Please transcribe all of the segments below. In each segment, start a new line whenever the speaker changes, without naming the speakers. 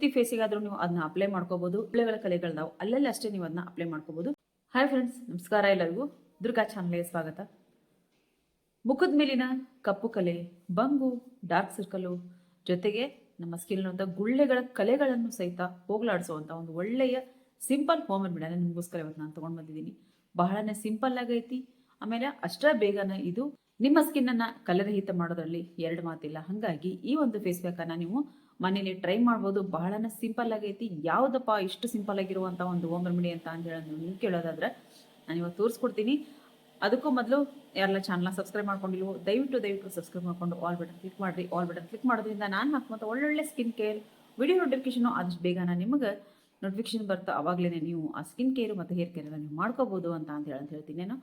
ಪೂರ್ತಿ ಫೇಸಿಗಾದರೂ ನೀವು ಅದನ್ನ ಅಪ್ಲೈ ಮಾಡ್ಕೋಬಹುದು. ಒಳ್ಳೆಗಳ ಕಲೆಗಳದಾವು ಅಲ್ಲಲ್ಲಿ ಅಷ್ಟೇ ನೀವು ಅದನ್ನ ಅಪ್ಲೈ ಮಾಡ್ಕೋಬಹುದು. ಹಾಯ್ ಫ್ರೆಂಡ್ಸ್, ನಮಸ್ಕಾರ. ಎಲ್ಲರಿಗೂ ದುರ್ಗಾ ಚಾನಲ್ಗೆ ಸ್ವಾಗತ. ಮುಖದ ಮೇಲಿನ ಕಪ್ಪು ಕಲೆ, ಬಂಗು, ಡಾರ್ಕ್ ಸರ್ಕಲು ಜೊತೆಗೆ ನಮ್ಮ ಸ್ಕಿನ್ ಅಂತ ಗುಳ್ಳೆಗಳ ಕಲೆಗಳನ್ನು ಸಹಿತ ಹೋಗಲಾಡಿಸುವಂತ ಒಂದು ಒಳ್ಳೆಯ ಸಿಂಪಲ್ ಹೋಮ್ ರೆಮಿಡಿನ ನಿಮಗೋಸ್ಕರ ಇವತ್ತು ನಾನು ತಗೊಂಡು ಬಂದಿದ್ದೀನಿ. ಬಹಳನೇ ಸಿಂಪಲ್ ಆಗೈತಿ. ಆಮೇಲೆ ಅಷ್ಟೇ ಬೇಗನೆ ಇದು ನಿಮ್ಮ ಸ್ಕಿನ್ ಅನ್ನ ಕಲೆರಹಿತ ಮಾಡೋದ್ರಲ್ಲಿ ಎರಡು ಮಾತಿಲ್ಲ. ಹಾಗಾಗಿ ಈ ಒಂದು ಫೇಸ್ ಪ್ಯಾಕ್ ಅನ್ನ ನೀವು ಮನೇಲಿ ಟ್ರೈ ಮಾಡ್ಬೋದು. ಬಹಳನೇ ಸಿಂಪಲ್ ಆಗೈತಿ. ಯಾವುದಪ್ಪ ಇಷ್ಟು ಸಿಂಪಲ್ ಆಗಿರುವಂತ ಒಂದು ಹೋಮ್ ರೆಮಿಡಿ ಅಂತ ಹೇಳೋದು ನೀವು ಕೇಳೋದಾದ್ರೆ ನಾನು ಇವತ್ತು ತೋರಿಸ್ಕೊಡ್ತೀನಿ. ಅದಕ್ಕೂ ಮೊದಲು ಯಾರೆಲ್ಲ ಚಾನಲ್ನ ಸಬ್ಸ್ಕ್ರೈಬ್ ಮಾಡ್ಕೊಂಡಿಲ್ವೋ ದಯವಿಟ್ಟು ಸಬ್ಸ್ಕ್ರೈಬ್ ಮಾಡ್ಕೊಂಡು ಆಲ್ ಬಟನ್ ಕ್ಲಿಕ್ ಮಾಡಿರಿ. ಆಲ್ ಬಟನ್ ಕ್ಲಿಕ್ ಮಾಡೋದ್ರಿಂದ ನಾನು ಹಾಕುವಂಥ ಒಳ್ಳೊಳ್ಳೆ ಸ್ಕಿನ್ ಕೇರ್ ವಿಡಿಯೋ ನೋಟಿಫಿಕೇಶನು ಆದಷ್ಟು ಬೇಗ ನಿಮಗೆ ನೋಟಿಫಿಕೇಶನ್ ಬರ್ತಾ ಅವಾಗಲೇ ನೀವು ಆ ಸ್ಕಿನ್ ಕೇರ್ ಮತ್ತು ಹೇರ್ ಕೇರ್ ನೀವು ಮಾಡ್ಕೋಬೋದು ಅಂತ ಹೇಳ್ತೀನಿ ನಾನು.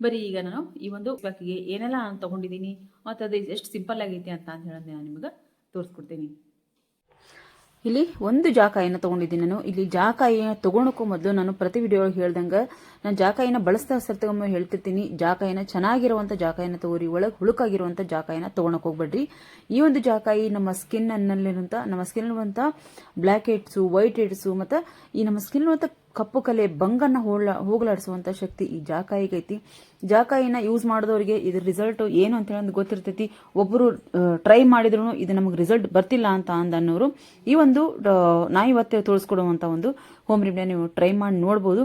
ಬರೀ ಈಗ ನಾನು ಈ ಒಂದು ಪ್ಯಾಕಿಗೆ ಏನೆಲ್ಲ ನಾನು ತೊಗೊಂಡಿದ್ದೀನಿ ಮತ್ತು ಅದು ಎಷ್ಟು ಸಿಂಪಲ್ ಆಗೈತಿ ಅಂತ ಹೇಳೋದು ನಾನು ನಿಮಗೆ ತೋರಿಸ್ಕೊಡ್ತೀನಿ. ಇಲ್ಲಿ ಒಂದು ಜಾಕಾಯಿನ ತೊಗೊಂಡಿದ್ದೀನಿ ನಾನು. ಇಲ್ಲಿ ಜಾಕಾಯಿನ ತೊಗೊಳಕ್ಕೂ ಮೊದಲು ನಾನು ಪ್ರತಿ ವಿಡಿಯೋ ಹೇಳ್ದಂಗೆ ನಾನು ಜಾಕಾಯಿನ ಬಳಸ್ತಾ ಸರ್ತಗೊಮ್ಮೆ ಹೇಳ್ತಿರ್ತೀನಿ, ಜಾಕಾಯಿನ ಚೆನ್ನಾಗಿರುವಂಥ ಜಾಕಾಯಿನ ತಗೋರಿ, ಒಳಗೆ ಹುಳುಕಾಗಿರುವಂಥ ಜಾಕಾಯಿನ ತೊಗೊಳಕ್ಕೆ ಹೋಗ್ಬೇಡ್ರಿ. ಈ ಒಂದು ಜಾಕಾಯಿ ನಮ್ಮ ನಮ್ಮ skin black heads, white heads ಮತ್ತು ಈ ನಮ್ಮ ಸ್ಕಿನ್ ಕಪ್ಪು ಕಲೆ ಬಂಗನ್ನ ಹೋಗಲಾಡಿಸುವಂಥ ಶಕ್ತಿ ಈ ಜಾಕಾಯಿಗೆ ಐತಿ. ಜಾಕಾಯಿನ ಯೂಸ್ ಮಾಡಿದವರಿಗೆ ಇದ್ರ ರಿಸಲ್ಟ್ ಏನು ಅಂತ ಹೇಳೋದು ಗೊತ್ತಿರ್ತೈತಿ. ಒಬ್ಬರು ಟ್ರೈ ಮಾಡಿದ್ರು ಇದು ನಮಗೆ ರಿಸಲ್ಟ್ ಬರ್ತಿಲ್ಲ ಅಂತ ಅನ್ನೋರು ಈ ಒಂದು ನಾ ಇವತ್ತೇ ತೋರಿಸ್ಕೊಡುವಂಥ ಒಂದು ಹೋಮ್ ರೆಮಿಡಿನ ನೀವು ಟ್ರೈ ಮಾಡಿ ನೋಡ್ಬೋದು.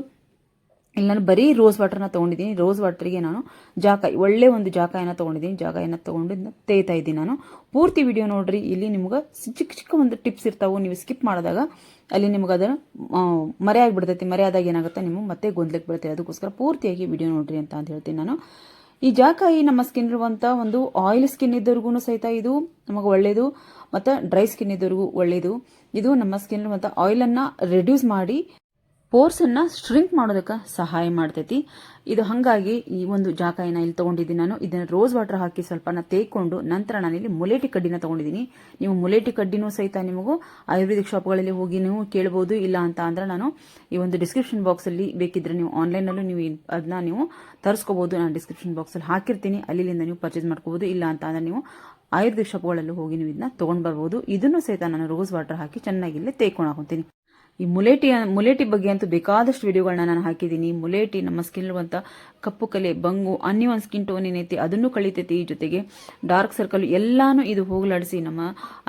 ಇಲ್ಲಿ ನಾನು ಬರೀ ರೋಸ್ ವಾಟರ್ನ ತೊಗೊಂಡಿದ್ದೀನಿ. ರೋಸ್ ವಾಟರ್ಗೆ ನಾನು ಒಳ್ಳೆ ಒಂದು ಜಾಕಾಯಿನ ತೊಗೊಂಡಿದ್ದೀನಿ. ಜಾಕಾಯಿನ ತೊಗೊಂಡು ತೇಯ್ತಾ ಇದ್ದೀನಿ ನಾನು. ಪೂರ್ತಿ ವಿಡಿಯೋ ನೋಡ್ರಿ. ಇಲ್ಲಿ ನಿಮ್ಗೆ ಚಿಕ್ಕ ಒಂದು ಟಿಪ್ಸ್ ಇರ್ತಾವೆ. ನೀವು ಸ್ಕಿಪ್ ಮಾಡಿದಾಗ ಅಲ್ಲಿ ನಿಮ್ಗೆ ಅದನ್ನು ಮರೆಯಾಗಿಬಿಡ್ತೈತಿ. ಮರೆಯಾದಾಗ ಏನಾಗುತ್ತೆ ನೀವು ಮತ್ತೆ ಗೊಂದಲಕ್ಕೆ ಬೀಳ್ತೀವಿ. ಅದಕ್ಕೋಸ್ಕರ ಪೂರ್ತಿಯಾಗಿ ವಿಡಿಯೋ ನೋಡ್ರಿ ಅಂತ ಹೇಳ್ತೀನಿ ನಾನು. ಈ ಜಾಕಾಯಿ ನಮ್ಮ ಸ್ಕಿನ್ ಇರುವಂಥ ಒಂದು ಆಯಿಲ್ ಸ್ಕಿನ್ ಇದ್ದವ್ರಿಗೂ ಸಹಿತ ಇದು ನಮಗೆ ಒಳ್ಳೆಯದು ಮತ್ತು ಡ್ರೈ ಸ್ಕಿನ್ ಇದ್ದವ್ರಿಗೂ ಒಳ್ಳೆಯದು. ಇದು ನಮ್ಮ ಸ್ಕಿನ್ ಇರುವಂಥ ಆಯಿಲನ್ನು ರೆಡ್ಯೂಸ್ ಮಾಡಿ ಪೋರ್ಸನ್ನು ಶ್ರಿಂಕ್ ಮಾಡೋದಕ್ಕೆ ಸಹಾಯ ಮಾಡ್ತೈತಿ ಇದು. ಹಾಗಾಗಿ ಈ ಒಂದು ಜಾಕಾಯಿನ ಇಲ್ಲಿ ತೊಗೊಂಡಿದ್ದೀನಿ ನಾನು. ಇದನ್ನು ರೋಸ್ ವಾಟರ್ ಹಾಕಿ ಸ್ವಲ್ಪನ ತೇಕೊಂಡು ನಂತರ ನಾನಿಲ್ಲಿ ಮುಲೇಟಿ ಕಡ್ಡಿನ ತೊಗೊಂಡಿದ್ದೀನಿ. ನೀವು ಮುಲೇಟಿ ಕಡ್ಡಿನೂ ಸಹಿತ ನಿಮಗೂ ಆಯುರ್ವೇದಿಕ್ ಶಾಪ್ಗಳಲ್ಲಿ ಹೋಗಿ ನೀವು ಕೇಳ್ಬೋದು. ಇಲ್ಲ ಅಂತ ಅಂದ್ರೆ ನಾನು ಈ ಒಂದು ಡಿಸ್ಕ್ರಿಪ್ಷನ್ ಬಾಕ್ಸಲ್ಲಿ ಬೇಕಿದ್ರೆ ನೀವು ಆನ್ಲೈನಲ್ಲೂ ನೀವು ಅದನ್ನ ನೀವು ತರಿಸ್ಕೋಬೋದು. ನಾನು ಡಿಸ್ಕ್ರಿಪ್ಷನ್ ಬಾಕ್ಸಲ್ಲಿ ಹಾಕಿರ್ತೀನಿ, ಅಲ್ಲಿಂದ ನೀವು ಪರ್ಚೇಸ್ ಮಾಡ್ಕೋಬೋದು. ಇಲ್ಲ ಅಂತ ಅಂದ್ರೆ ನೀವು ಆಯುರ್ವೇದಿಕ್ ಶಾಪ್ಗಳಲ್ಲೂ ಹೋಗಿ ನೀವು ಇದನ್ನ ತೊಗೊಂಡು ಬರ್ಬೋದು. ಇದನ್ನು ಸಹಿತ ನಾನು ರೋಸ್ ವಾಟರ್ ಹಾಕಿ ಚೆನ್ನಾಗಿ ಇಲ್ಲೇ ತೇಕೊಂಡು ಹಾಕೊಂತೀನಿ. ಈ ಮುಲೇಟಿ ಬಗ್ಗೆ ಅಂತೂ ಬೇಕಾದಷ್ಟು ವಿಡಿಯೋಗಳನ್ನ ನಾನು ಹಾಕಿದ್ದೀನಿ. ಮುಲೇಟಿ ನಮ್ಮ ಸ್ಕಿನ್ ಇರುವಂಥ ಕಪ್ಪು ಕಲೆ, ಬಂಗು, ಅನ್ಇವನ್ ಸ್ಕಿನ್ ಟೋನ್ ಏನೈತಿ ಅದನ್ನು ಕಳೀತೈತಿ. ಜೊತೆಗೆ ಡಾರ್ಕ್ ಸರ್ಕಲ್ ಎಲ್ಲಾನು ಇದು ಹೋಗಲಾಡಿಸಿ ನಮ್ಮ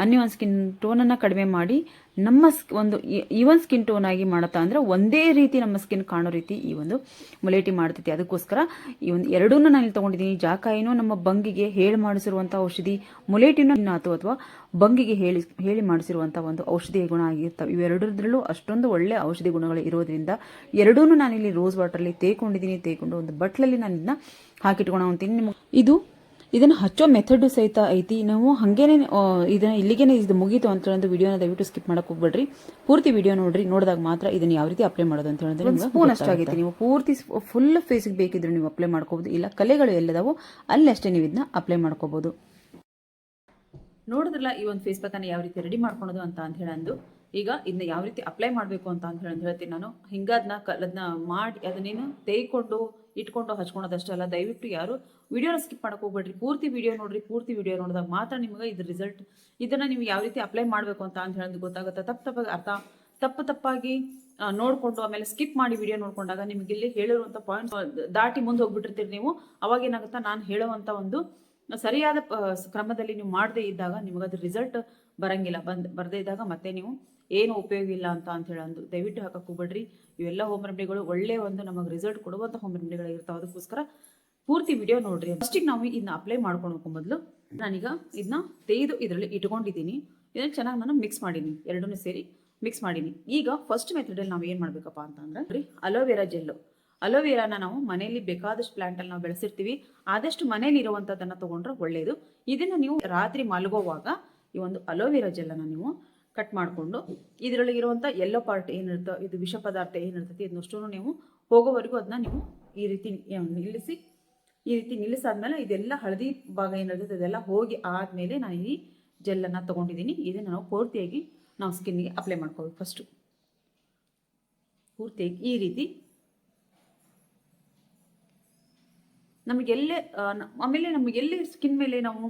ಅನ್ಇವನ್ ಸ್ಕಿನ್ ಟೋನನ್ನು ಕಡಿಮೆ ಮಾಡಿ ನಮ್ಮ ಒಂದು ಈವನ್ ಸ್ಕಿನ್ ಟೋನ್ ಆಗಿ ಮಾಡತ್ತಾ ಅಂದ್ರೆ ಒಂದೇ ರೀತಿ ನಮ್ಮ ಸ್ಕಿನ್ ಕಾಣೋ ರೀತಿ ಈ ಒಂದು ಮುಲೇಟಿ ಮಾಡ್ತೈತಿ. ಅದಕ್ಕೋಸ್ಕರ ಈ ಒಂದು ಎರಡನ್ನೂ ನಾನು ಇಲ್ಲಿ ತೊಗೊಂಡಿದ್ದೀನಿ. ಜಾಕಾಯಿನೂ ನಮ್ಮ ಬಂಗಿಗೆ ಹೇಳಿ ಮಾಡಿಸಿರುವಂಥ ಔಷಧಿ, ಮುಲೇಟಿನೂ ಅಥವಾ ಬಂಗಿಗೆ ಹೇಳಿ ಮಾಡಿಸಿರುವಂಥ ಒಂದು ಔಷಧಿ ಗುಣ ಆಗಿರ್ತವೆ. ಇವೆರಡರಲ್ಲೂ ಅಷ್ಟೊಂದು ಒಳ್ಳೆ ಔಷಧಿ ಗುಣಗಳು ಇರೋದ್ರಿಂದ ಎರಡೂ ನಾನಿಲ್ಲಿ ರೋಸ್ ವಾಟರ್ಲಿ ತೇಕೊಂಡು ಒಂದು ಬಟ್ಲಲ್ಲಿ ನಾನು ಇದನ್ನ ಹಾಕಿಟ್ಕೊಂಡು ಹೋಗ್ತೀನಿ. ನಿಮಗೆ ಇದನ್ನು ಹಚ್ಚೋ ಮೆಥಡ್ ಸಹಿತ ಐತಿ. ನಾವು ಹಾಗೇನೆ ಇದನ್ನ ಇಲ್ಲಿಗೇನೆ ಇದು ಮುಗೀತು ಅಂತ ಹೇಳೋದು ವಿಡಿಯೋನ ದಯವಿಟ್ಟು ಸ್ಕಿಪ್ ಮಾಡಕ್ಕೆ ಹೋಗ್ಬೇಡ್ರಿ. ಪೂರ್ತಿ ವಿಡಿಯೋ ನೋಡ್ರಿ. ನೋಡಿದಾಗ ಮಾತ್ರ ಇದನ್ನ ಯಾವ ರೀತಿ ಅಪ್ಲೈ ಮಾಡೋದು ಅಂತ ಹೇಳಿದ್ರೆ ಸ್ಪೂನ್ ಅಷ್ಟಾಗೈತಿ. ನೀವು ಪೂರ್ತಿ ಫುಲ್ ಫೇಸ್ಗೆ ಬೇಕಿದ್ರೆ ನೀವು ಅಪ್ಲೈ ಮಾಡ್ಕೋಬಹುದು. ಇಲ್ಲ ಕಲೆಗಳು ಎಲ್ಲದಾವೋ ಅಲ್ಲಷ್ಟೇ ನೀವು ಇದನ್ನ ಅಪ್ಲೈ ಮಾಡ್ಕೋಬಹುದು. ನೋಡಿದ್ರಲ್ಲ ಈ ಒಂದು ಫೇಸ್ ಪ್ಯಾಕ್ ಅನ್ನ ಯಾವ ರೀತಿ ರೆಡಿ ಮಾಡ್ಕೊಳೋದು ಅಂತ ಹೇಳಂದು. ಈಗ ಇದನ್ನ ಯಾವ ರೀತಿ ಅಪ್ಲೈ ಮಾಡಬೇಕು ಅಂತ ಹೇಳ್ತೀನಿ ನಾನು. ಅದನ್ನ ಮಾಡಿ ಅದನ್ನೇನು ತೇಯ್ಕೊಂಡು ಇಟ್ಕೊಂಡು ಹಚ್ಕೊಳೋದಷ್ಟೇ ಅಲ್ಲ. ದಯವಿಟ್ಟು ಯಾರು ವಿಡಿಯೋನ ಸ್ಕಿಪ್ ಮಾಡಕ್ಕೆ ಹೋಗ್ಬೇಡ್ರಿ. ಪೂರ್ತಿ ವಿಡಿಯೋ ನೋಡ್ರಿ. ಪೂರ್ತಿ ವಿಡಿಯೋ ನೋಡಿದಾಗ ಮಾತ್ರ ನಿಮ್ಗೆ ಇದ್ರ ರಿಸಲ್ಟ್, ಇದನ್ನ ನೀವು ಯಾವ ರೀತಿ ಅಪ್ಲೈ ಮಾಡಬೇಕು ಅಂತ ಹೇಳೋದು ಗೊತ್ತಾಗುತ್ತೆ. ತಪ್ಪಾಗಿ ನೋಡ್ಕೊಂಡು ಆಮೇಲೆ ಸ್ಕಿಪ್ ಮಾಡಿ ವಿಡಿಯೋ ನೋಡ್ಕೊಂಡಾಗ ನಿಮ್ಗೆ ಇಲ್ಲಿ ಹೇಳಿರುವಂಥ ಪಾಯಿಂಟ್ಸ್ ದಾಟಿ ಮುಂದೆ ಹೋಗ್ಬಿಟ್ಟಿರ್ತೀರಿ ನೀವು. ಅವಾಗ ಏನಾಗುತ್ತಾ ನಾನು ಹೇಳುವಂಥ ಒಂದು ಸರಿಯಾದ ಕ್ರಮದಲ್ಲಿ ನೀವು ಮಾಡದೇ ಇದ್ದಾಗ ನಿಮಗೆ ಅದ್ರ ರಿಸಲ್ಟ್ ಬರಂಗಿಲ್ಲ. ಬರದೇ ಇದ್ದಾಗ ಮತ್ತೆ ನೀವು ಏನು ಉಪಯೋಗ ಇಲ್ಲ ಅಂತ ಹೇಳಂದು ದಯವಿಟ್ಟು ಹಾಕಕ್ಕೆ ಹೋಗ್ಬೇಡ್ರಿ. ಇವೆಲ್ಲ ಹೋಮ್ ರೆಮಿಡಿಗಳು ಒಳ್ಳೆ ಒಂದು ನಮಗೆ ರಿಸಲ್ಟ್ ಕೊಡುವಂಥ ಹೋಮ್ ರೆಮಿಡಿಗಳು ಇರ್ತಾವೆ. ಅದಕ್ಕೋಸ್ಕರ ಪೂರ್ತಿ ವಿಡಿಯೋ ನೋಡ್ರಿ. ಫಸ್ಟಿಗೆ ನಾವು ಇದನ್ನ ಅಪ್ಲೈ ಮಾಡ್ಕೊಳಕ್ಕೂ ಮೊದಲು ನಾನೀಗ ಇದನ್ನ ತೆಗೆದು ಇದರಲ್ಲಿ ಇಟ್ಕೊಂಡಿದ್ದೀನಿ. ಇದನ್ನ ಚೆನ್ನಾಗಿ ನಾನು ಮಿಕ್ಸ್ ಮಾಡೀನಿ, ಎರಡನ್ನೂ ಸೇರಿ ಮಿಕ್ಸ್ ಮಾಡೀನಿ. ಈಗ ಫಸ್ಟ್ ಮೆಥಡಲ್ಲಿ ನಾವು ಏನು ಮಾಡಬೇಕಪ್ಪ ಅಂತಂದ್ರೆ ಅಲೋವೆರಾ ಜೆಲ್ಲು. ಅಲೋವೆರಾನ ನಾವು ಮನೆಯಲ್ಲಿ ಬೇಕಾದಷ್ಟು ಪ್ಲಾಂಟಲ್ಲಿ ನಾವು ಬೆಳೆಸಿರ್ತೀವಿ. ಆದಷ್ಟು ಮನೇಲಿ ಇರುವಂಥದ್ದನ್ನು ತೊಗೊಂಡ್ರೆ ಒಳ್ಳೆಯದು. ಇದನ್ನು ನೀವು ರಾತ್ರಿ ಮಲಗೋವಾಗ ಈ ಒಂದು ಅಲೋವೆರಾ ಜೆಲ್ಲನ್ನು ನೀವು ಕಟ್ ಮಾಡಿಕೊಂಡು ಇದರೊಳಗಿರುವಂಥ ಎಲ್ಲೋ ಪಾರ್ಟ್ ಏನಿರ್ತೋ, ಇದು ವಿಷ ಪದಾರ್ಥ ಏನಿರ್ತೈತಿ ಇದನ್ನಷ್ಟು ನೀವು ಹೋಗೋವರೆಗೂ ಅದನ್ನ ನೀವು ಈ ರೀತಿ ನಿಲ್ಲಿಸಾದ್ಮೇಲೆ ಇದೆಲ್ಲ ಹಳದಿ ಭಾಗ ಏನಿರ್ತೈತೆ ಅದೆಲ್ಲ ಹೋಗಿ ಆದಮೇಲೆ ನಾನು ಈ ಜೆಲ್ಲನ್ನು ತೊಗೊಂಡಿದ್ದೀನಿ. ಇದನ್ನು ನಾವು ಪೂರ್ತಿಯಾಗಿ ನಾವು ಸ್ಕಿನ್ಗೆ ಅಪ್ಲೈ ಮಾಡ್ಕೋಬೇಕು. ಫಸ್ಟು ಪೂರ್ತಿಯಾಗಿ ಈ ರೀತಿ ಆಮೇಲೆ ನಮಗೆಲ್ಲಿ ಸ್ಕಿನ್ ಮೇಲೆ ನಾವು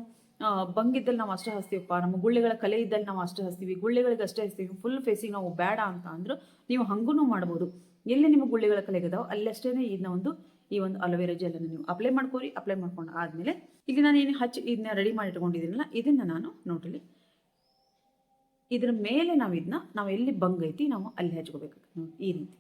ಬಂಗಿದ್ದಲ್ಲಿ ನಾವು ಅಷ್ಟೇ ಹಚ್ತೀವಪ್ಪ, ನಮ್ಮ ಗುಳ್ಳೆಗಳ ಕಲೆ ಇದ್ದಲ್ಲಿ ನಾವು ಅಷ್ಟೇ ಹಚ್ತೀವಿ, ಗುಳ್ಳೆಗಳಿಗೆ ಅಷ್ಟೇ ಹಚ್ತೀವಿ, ಫುಲ್ ಫೇಸಿಗೆ ನಾವು ಬೇಡ ಅಂತ ಅಂದ್ರು ನೀವು ಹಂಗೂ ಮಾಡ್ಬೋದು. ಎಲ್ಲಿ ನಿಮ್ಮ ಗುಳ್ಳೆಗಳ ಕಲೆಗಿದಾವೆ ಅಲ್ಲಷ್ಟೇ ಇದನ್ನ ಈ ಒಂದು ಅಲೋವೆರಾ ಜೆಲ್ಲನ್ನು ನೀವು ಅಪ್ಲೈ ಮಾಡ್ಕೋರಿ. ಅಪ್ಲೈ ಮಾಡ್ಕೊಂಡು ಆದಮೇಲೆ ಇಲ್ಲಿ ನಾನು ಏನು ಇದನ್ನ ರೆಡಿ ಮಾಡಿ ಇಟ್ಕೊಂಡಿದ್ದೀನಲ್ಲ, ಇದನ್ನು ನಾನು ನೋಡ್ರಿ ಇದ್ರ ಮೇಲೆ ನಾವು ಎಲ್ಲಿ ಬಂಗ್ ಐತಿ ನಾವು ಅಲ್ಲಿ ಹಚ್ಕೋಬೇಕು ನೋಡಿ. ಈ ರೀತಿ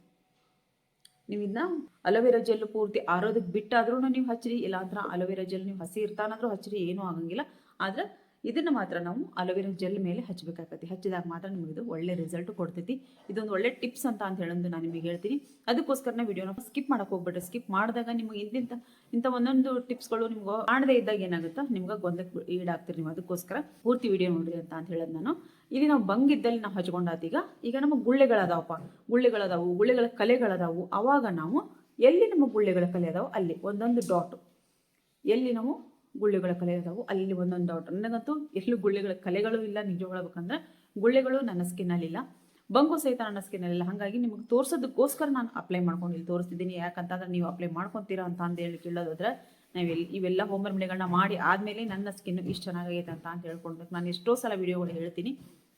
ನೀವು ಇದನ್ನ ಅಲೋವೆರಾ ಜೆಲ್ ಪೂರ್ತಿ ಆರೋದಕ್ಕೆ ಬಿಟ್ಟಾದ್ರೂ ನೀವು ಹಚ್ಚಿರಿ, ಇಲ್ಲ ಅಂದ್ರೆ ಅಲೋವೆರಾ ಜೆಲ್ ನೀವು ಹಸಿ ಇರ್ತಾನಾದ್ರೂ ಹಚ್ಚಿರಿ, ಏನೂ ಆಗಂಗಿಲ್ಲ. ಆದ್ರೆ ಇದನ್ನು ಮಾತ್ರ ನಾವು ಅಲೋವೆರಾ ಜೆಲ್ ಮೇಲೆ ಹಚ್ಚಬೇಕಾಗತ್ತೆ. ಹಚ್ಚಿದಾಗ ಮಾತ್ರ ನಿಮಗೆ ಇದು ಒಳ್ಳೆ ರಿಸಲ್ಟ್ ಕೊಡ್ತೈತಿ. ಇದೊಂದು ಒಳ್ಳೆ ಟಿಪ್ಸ್ ಅಂತ ಹೇಳೋದು ನಾನು ನಿಮಗೆ ಹೇಳ್ತೀನಿ. ಅದಕ್ಕೋಸ್ಕರ ವಿಡಿಯೋನ ಸ್ಕಿಪ್ ಮಾಡಕ್ಕೆ ಹೋಗ್ಬಿಟ್ರೆ, ಸ್ಕಿಪ್ ಮಾಡಿದಾಗ ನಿಮಗೆ ಇಂಥ ಒಂದೊಂದು ಟಿಪ್ಸ್ಗಳು ನಿಮ್ಗೆ ಮಾಡದೇ ಇದ್ದಾಗ ಏನಾಗುತ್ತಾ ನಿಮ್ಗೆ ಗೊಂದಕ್ಕೆ ಈಡಾಗ್ತೀರಿ. ನೀವು ಅದಕ್ಕೋಸ್ಕರ ಪೂರ್ತಿ ವಿಡಿಯೋ ನೋಡ್ರಿ ಅಂತ ಹೇಳೋದು ನಾನು. ಇಲ್ಲಿ ನಾವು ಬಂಗಿದ್ದಲ್ಲಿ ನಾವು ಹಚ್ಕೊಂಡಾತ ಈಗ ನಮಗೆ ಗುಳ್ಳೆಗಳದಾವಪ್ಪ, ಗುಳ್ಳೆಗಳ ಕಲೆಗಳದಾವು. ಅವಾಗ ನಾವು ಎಲ್ಲಿ ನಮ್ಮ ಗುಳ್ಳೆಗಳ ಕಲೆ ಅದಾವು ಅಲ್ಲಿ ಒಂದೊಂದು ಡಾಟು, ಎಲ್ಲಿ ನಾವು ಗುಳ್ಳೆಗಳ ಕಲೆ ಅದಾವು ಅಲ್ಲಿ ಒಂದೊಂದು ಡಾಟ್. ನನಗಂತೂ ಎಲ್ಲೂ ಗುಳ್ಳೆಗಳ ಕಲೆಗಳು ಇಲ್ಲ. ನಿಜ ಹೇಳ್ಬೇಕಂದ್ರೆ ಗುಳ್ಳೆಗಳು ನನ್ನ ಸ್ಕಿನ್ನಲ್ಲಿಲ್ಲ, ಬಂಗು ಸಹಿತ ನನ್ನ ಸ್ಕಿನ್ನಲ್ಲಿಲ್ಲ. ಹಾಗಾಗಿ ನಿಮಗೆ ತೋರಿಸೋದಕ್ಕೋಸ್ಕರ ನಾನು ಅಪ್ಲೈ ಮಾಡ್ಕೊಂಡು ಇಲ್ಲಿ ತೋರಿಸ್ತಿದ್ದೀನಿ. ಯಾಕಂತಂದ್ರೆ ನೀವು ಅಪ್ಲೈ ಮಾಡ್ಕೊತೀರಾ ಅಂತ ಹೇಳಿ ಕೇಳೋದಾದ್ರೆ, ಇವೆಲ್ಲ ಹೋಮ್ ರೆಮಿಡಿಗಳನ್ನ ಮಾಡಿ ಆದಮೇಲೆ ನನ್ನ ಸ್ಕಿನ್ ಇಷ್ಟು ಚೆನ್ನಾಗೈತೆ ಅಂತ ಹೇಳ್ಕೊಳ್ಬೇಕು. ನಾನು ಎಷ್ಟೋ ಸಲ ವಿಡಿಯೋಗಳು ಹೇಳ್ತೀನಿ.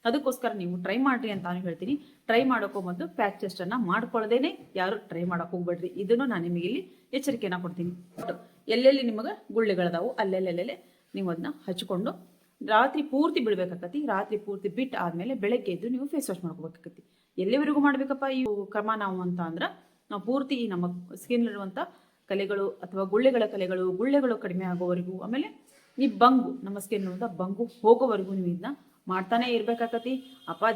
ಅದಕ್ಕೋಸ್ಕರ ನೀವು ಟ್ರೈ ಮಾಡಿರಿ ಅಂತ ಹೇಳ್ತೀನಿ. ಟ್ರೈ ಮಾಡೋಕ್ಕೂ ಮೊದಲು ಪ್ಯಾಚ್ ಟೆಸ್ಟನ್ನು ಮಾಡ್ಕೊಳ್ಳದೇನೆ ಯಾರು ಟ್ರೈ ಮಾಡೋಕೆ ಹೋಗ್ಬೇಡ್ರಿ. ಇದನ್ನು ನಾನು ನಿಮಗೆ ಇಲ್ಲಿ ಎಚ್ಚರಿಕೆಯನ್ನು ಕೊಡ್ತೀನಿ. ಎಲ್ಲೆಲ್ಲಿ ನಿಮಗೆ ಗುಳ್ಳೆಗಳದಾವು ಅಲ್ಲೆಲ್ಲೆಲ್ಲೆಲ್ಲೇ ನೀವು ಅದನ್ನ ಹಚ್ಕೊಂಡು ರಾತ್ರಿ ಪೂರ್ತಿ ಬಿಡಬೇಕಾಗತ್ತಿ. ರಾತ್ರಿ ಪೂರ್ತಿ ಬಿಟ್ಟು ಆದಮೇಲೆ ಬೆಳಗ್ಗೆ ಎದ್ದು ನೀವು ಫೇಸ್ ವಾಶ್ ಮಾಡ್ಕೋಬೇಕಾಗತ್ತಿ. ಎಲ್ಲಿವರೆಗೂ ಮಾಡಬೇಕಪ್ಪ ಈ ಕ್ರಮ ನಾವು ಅಂತ ಅಂದ್ರೆ, ನಾವು ಪೂರ್ತಿ ನಮ್ಮ ಸ್ಕಿನ್ನಲ್ಲಿರುವಂಥ ಕಲೆಗಳು ಅಥವಾ ಗುಳ್ಳೆಗಳು ಕಡಿಮೆ ಆಗೋವರೆಗೂ, ಆಮೇಲೆ ಈ ನಮ್ಮ ಸ್ಕಿನ್ ಬಂಗು ಹೋಗೋವರೆಗೂ ನೀವು ಇದನ್ನ ಮಾಡ್ತಾನೆ ಇರ್ಬೇಕಾಗತ್ತಿ.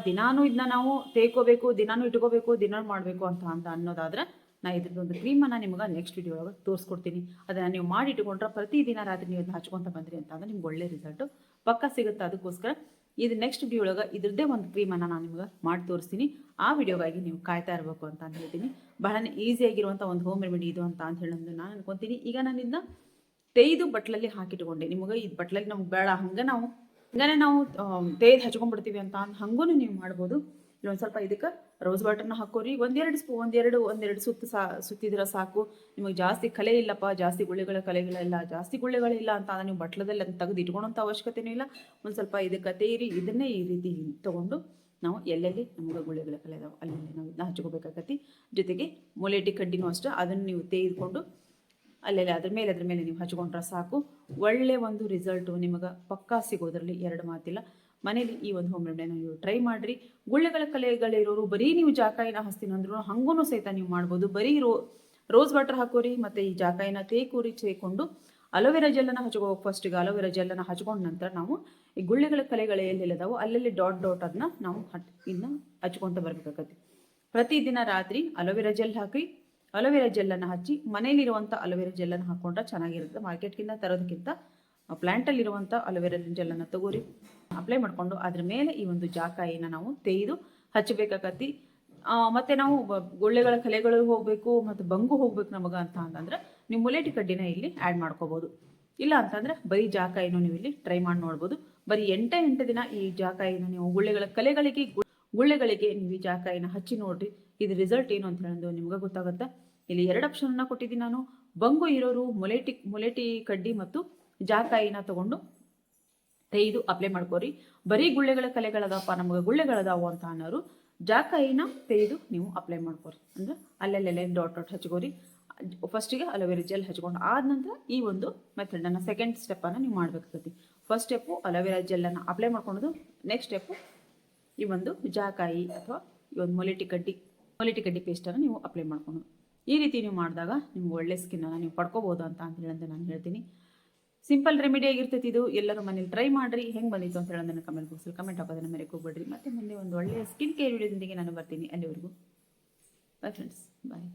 ದಿನಾನು ಇದನ್ನ ನಾವು ತೇಕೋಬೇಕು, ದಿನಾನು ಇಟ್ಕೋಬೇಕು, ದಿನಾನು ಮಾಡಬೇಕು ಅಂತ ಅನ್ನೋದಾದ್ರೆ ನಾ ಇದ್ರದ್ದೊಂದು ಕ್ರೀಮನ್ನು ನಿಮ್ಗೆ ನೆಕ್ಸ್ಟ್ ವಿಡಿಯೋ ಒಳಗೆ ತೋರಿಸ್ಕೊಡ್ತೀನಿ. ಅದನ್ನು ನೀವು ಮಾಡಿ ಇಟ್ಕೊಂಡ್ರೆ ಪ್ರತಿದಿನ ರಾತ್ರಿ ನೀವು ಅದನ್ನ ಹಚ್ಕೊತ ಬಂದ್ರಿ ಅಂತ ಅಂದ್ರೆ ನಿಮ್ಗೆ ಒಳ್ಳೆ ರಿಸಲ್ಟು ಪಕ್ಕ ಸಿಗುತ್ತೆ. ಅದಕ್ಕೋಸ್ಕರ ಇದು ನೆಕ್ಸ್ಟ್ ವಿಡಿಯೋ ಒಳಗೆ ಇದ್ರದ್ದೇ ಒಂದು ಕ್ರೀಮನ್ನು ನಾನು ನಿಮ್ಗೆ ಮಾಡಿ ತೋರಿಸ್ತೀನಿ. ಆ ವಿಡಿಯೋಗಾಗಿ ನೀವು ಕಾಯ್ತಾ ಇರಬೇಕು ಅಂತ ಹೇಳ್ತೀನಿ. ಬಹಳನೇ ಈಸಿಯಾಗಿರುವಂಥ ಒಂದು ಹೋಮ್ ರೆಮಿಡಿ ಇದು ಅಂತ ಹೇಳೋದು ನಾನು ಅನ್ಕೊತೀನಿ. ಈಗ ನಾನು ಇದನ್ನ ತೆಯ್ದು ಬಟ್ಲಲ್ಲಿ ಹಾಕಿಟ್ಕೊಂಡೆ. ನಿಮಗೆ ಈ ಬಟ್ಲಲ್ಲಿ ನಮ್ಗೆ ಬೇಡ ಹಂಗೆ ನಾವು ತೆಯ್ದು ಹಚ್ಕೊಂಡ್ಬಿಡ್ತೀವಿ ಅಂತ ಹಂಗೂ ನೀವು ಮಾಡ್ಬೋದು. ಇಲ್ಲೊಂದು ಸ್ವಲ್ಪ ಇದಕ್ಕೆ ರೋಸ್ ವಾಟರ್ನ ಹಾಕೋರಿ. ಒಂದೆರಡು ಸುತ್ತಿದ್ರೆ ಸಾಕು. ನಿಮಗೆ ಜಾಸ್ತಿ ಕಲೆ ಇಲ್ಲಪ್ಪ, ಜಾಸ್ತಿ ಗುಳ್ಳೆಗಳಿಲ್ಲ ಅಂತ ನೀವು ಬಟ್ಲದಲ್ಲಿ ಅದನ್ನ ತೆಗೆದು ಇಟ್ಕೊಳೋಂಥ ಅವಶ್ಯಕತೆಯೂ ಇಲ್ಲ. ಒಂದು ಸ್ವಲ್ಪ ಇದಕ್ಕೆ ತೇರಿ ಇದನ್ನೇ ಈ ರೀತಿ ತೊಗೊಂಡು ನಾವು ಎಲ್ಲೆಲ್ಲಿ ನಮಗೆ ಗುಳ್ಳೆಗಳ ಕಲೆ ಇದಾವೆ ಅಲ್ಲಿ ನಾವು ಇದನ್ನ ಹಚ್ಕೋಬೇಕಾಗತ್ತಿ. ಜೊತೆಗೆ ಮೊಲೆಟಿ ಕಡ್ಡಿನೂ ಅಷ್ಟೇ, ಅದನ್ನು ನೀವು ತೆಗೆದುಕೊಂಡು ಅಲ್ಲೆಲ್ಲ ಅದ್ರ ಮೇಲೆ ನೀವು ಹಚ್ಕೊಂಡ್ರೆ ಸಾಕು. ಒಳ್ಳೆ ಒಂದು ರಿಸಲ್ಟು ನಿಮಗೆ ಪಕ್ಕಾ ಸಿಗೋದ್ರಲ್ಲಿ ಎರಡು ಮಾತಿಲ್ಲ. ಮನೇಲಿ ಈ ಒಂದು ಹೋಮ್ ರೆಮಿಡಿನ ನೀವು ಟ್ರೈ ಮಾಡಿರಿ. ಗುಳ್ಳೆಗಳ ಕಲೆಗಳಿರೋರು ಬರೀ ನೀವು ಜಾಕಾಯಿನ ಹಚ್ತೀನಿ ಅಂದ್ರೂ ಹಂಗೂ ಸಹಿತ ನೀವು ಮಾಡ್ಬೋದು. ಬರೀ ರೋಸ್ ವಾಟರ್ ಹಾಕೋರಿ ಮತ್ತು ಈ ಜಾಕಾಯಿನ ತೇಕೊಂಡು ಅಲೋವೆರಾ ಜೆಲ್ಲನ್ನು ಫಸ್ಟಿಗೆ ಅಲೋವೆರಾ ಜೆಲ್ಲನ್ನು ಹಚ್ಕೊಂಡ ನಂತರ ನಾವು ಈ ಗುಳ್ಳೆಗಳ ಕಲೆಗಳು ಎಲ್ಲೆಲ್ಲದಾವು ಅಲ್ಲೆಲ್ಲಿ ಡಾಟ್ ಅದನ್ನ ನಾವು ಇನ್ನು ಹಚ್ಕೊತ ಬರಬೇಕಾಗತ್ತೆ. ಪ್ರತಿದಿನ ರಾತ್ರಿ ಅಲೋವೆರಾ ಜೆಲ್ ಹಾಕಿ, ಅಲೋವೆರಾ ಜೆಲ್ಲನ್ನು ಹಚ್ಚಿ, ಮನೇಲಿರುವಂಥ ಅಲೋವೆರಾ ಜೆಲ್ಲನ್ನು ಹಾಕ್ಕೊಂಡ್ರೆ ಚೆನ್ನಾಗಿರುತ್ತೆ. ಮಾರ್ಕೆಟ್ಗಿಂತ ತರೋದಕ್ಕಿಂತ ಪ್ಲ್ಯಾಂಟಲ್ಲಿರುವಂಥ ಅಲೋವೆರಾ ಜೆಲ್ಲನ್ನು ತಗೋರಿ, ಅಪ್ಲೈ ಮಾಡಿಕೊಂಡು ಅದ್ರ ಮೇಲೆ ಈ ಒಂದು ಜಾಕಾಯಿನ ನಾವು ತೆಗೆದು ಹಚ್ಚಬೇಕಾಗತ್ತಿ. ಮತ್ತು ನಾವು ಗುಳ್ಳೆಗಳ ಕಲೆಗಳು ಹೋಗಬೇಕು ಮತ್ತು ಬಂಗು ಹೋಗ್ಬೇಕು ನಮಗೆ ಅಂತಂದ್ರೆ ನೀವು ಮುಲೇಟಿ ಕಡ್ಡಿನ ಇಲ್ಲಿ ಆ್ಯಡ್ ಮಾಡ್ಕೋಬೋದು. ಇಲ್ಲ ಅಂತಂದರೆ ಬರೀ ಜಾಕಾಯಿನೂ ನೀವು ಇಲ್ಲಿ ಟ್ರೈ ಮಾಡಿ ನೋಡ್ಬೋದು. ಬರೀ 8 ದಿನ ಈ ಜಾಕಾಯಿನ ನೀವು ಗುಳ್ಳೆಗಳಿಗೆ ನೀವು ಈ ಜಾಕಾಯಿನ ಹಚ್ಚಿ ನೋಡ್ರಿ. ಇದು ರಿಸಲ್ಟ್ ಏನು ಅಂತ ಹೇಳೋದು ನಿಮ್ಗೆ ಗೊತ್ತಾಗುತ್ತೆ. ಇಲ್ಲಿ 2 ಆಪ್ಷನ್ನ ಕೊಟ್ಟಿದ್ದೀನಿ ನಾನು. ಬಂಗು ಇರೋರು ಮುಲೇಟಿ ಕಡ್ಡಿ ಮತ್ತು ಜಾಕಾಯಿನ ತಗೊಂಡು ತೆಗೆದು ಅಪ್ಲೈ ಮಾಡ್ಕೋರಿ. ಬರೀ ಗುಳ್ಳೆಗಳ ಕಲೆಗಳದಪ್ಪ, ನಮಗೆ ಗುಳ್ಳೆಗಳದಾವು ಅಂತ ಅನ್ನೋರು ಜಾಕಾಯಿನ ತೆಗೆದು ನೀವು ಅಪ್ಲೈ ಮಾಡ್ಕೋರಿ. ಅಂದ್ರೆ ಅಲ್ಲೆಲ್ಲೆಲ್ಲ ಡಾಟ್ ಹಚ್ಕೋರಿ. ಫಸ್ಟಿಗೆ ಅಲೋವೆರಾ ಜೆಲ್ ಹಚ್ಕೊಂಡು ಆದ ನಂತರ ಈ ಒಂದು ಮೆಥಡನ್ನು ಸೆಕೆಂಡ್ ಸ್ಟೆಪ್ಪನ್ನು ನೀವು ಮಾಡಬೇಕಾಗತ್ತಿ. ಫಸ್ಟ್ ಸ್ಟೆಪ್ಪು ಅಲೋವೆರಾ ಜೆಲ್ಲನ್ನು ಅಪ್ಲೈ ಮಾಡ್ಕೊಳೋದು. ನೆಕ್ಸ್ಟ್ ಸ್ಟೆಪ್ಪು ಈ ಒಂದು ಜಾಕಾಯಿ ಅಥವಾ ಈ ಒಂದು ಮೊಲೆಟಿ ಕಡ್ಡಿ ಪೇಸ್ಟನ್ನು ನೀವು ಅಪ್ಲೈ ಮಾಡ್ಕೊಳೋದು. ಈ ರೀತಿ ನೀವು ಮಾಡಿದಾಗ ನಿಮ್ಗೆ ಒಳ್ಳೆ ಸ್ಕಿನ್ನನ್ನು ನೀವು ಪಡ್ಕೋಬೋದು ಅಂತ ಹೇಳಂತ ನಾನು ಹೇಳ್ತೀನಿ. ಸಿಂಪಲ್ ರೆಮಿಡಿ ಆಗಿರ್ತೈತಿ ಇದು. ಎಲ್ಲರೂ ಮನೇಲಿ ಟ್ರೈ ಮಾಡಿರಿ. ಹೆಂಗೆ ಬಂದಿತ್ತು ಅಂತ ಹೇಳೋದನ್ನು ಕಮೆಂಟ್ ಬಾಕ್ಸಲ್ಲಿ ಕಮೆಂಟ್ ಹಾಕೋದನ್ನು ಮರೆಯೋಕೆ ಹೋಗ್ಬೇಡ್ರಿ. ಮತ್ತೆ ಮುಂದೆ ಒಂದು ಒಳ್ಳೆಯ ಸ್ಕಿನ್ ಕೇರ್ ವಿಡಿಯೋದೊಂದಿಗೆ ನಾನು ಬರ್ತೀನಿ. ಅಲ್ಲಿವರೆಗೂ ಬಾಯ್ ಫ್ರೆಂಡ್ಸ್, ಬಾಯ್.